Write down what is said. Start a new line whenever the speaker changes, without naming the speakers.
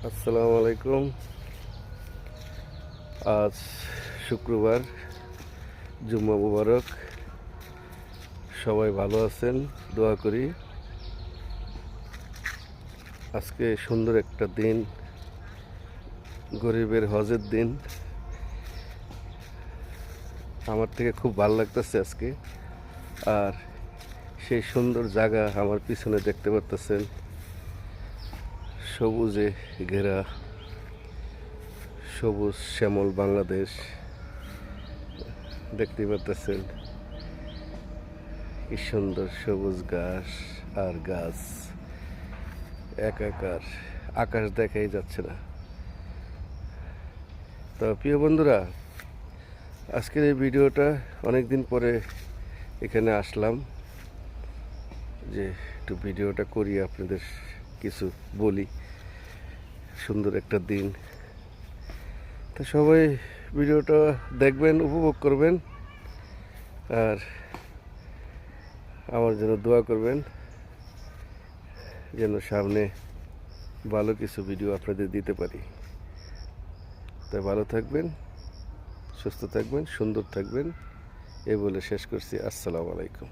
আসসালামু আলাইকুম। আজ শুক্রবার, জুম্মা মুবারক। সবাই ভালো আছেন, দোয়া করি। আজকে সুন্দর একটা দিন, গরিবের হজের দিন। আমার থেকে খুব ভালো লাগতেছে আজকে। আর সেই সুন্দর জায়গা আমার পিছনে দেখতে পারতেছেন, সবুজে ঘেরা, সবুজ শ্যামল বাংলাদেশ দেখতে পারতেছেন। কি সুন্দর সবুজ ঘাস আর গাছ, একাকার। আকাশ দেখাই যাচ্ছে না। তো প্রিয় বন্ধুরা, আজকের এই ভিডিওটা অনেক দিন পরে এখানে আসলাম, যে একটু ভিডিওটা করি, আপনাদের কিছু বলি। সুন্দর একটা দিন, তো সবাই ভিডিওটা দেখবেন, উপভোগ করবেন, আর আমার জন্য দোয়া করবেন যেন সামনে ভালো কিছু ভিডিও আপনাদের দিতে পারি। তাই ভালো থাকবেন, সুস্থ থাকবেন, সুন্দর থাকবেন, এই বলে শেষ করছি। আসসালামু আলাইকুম।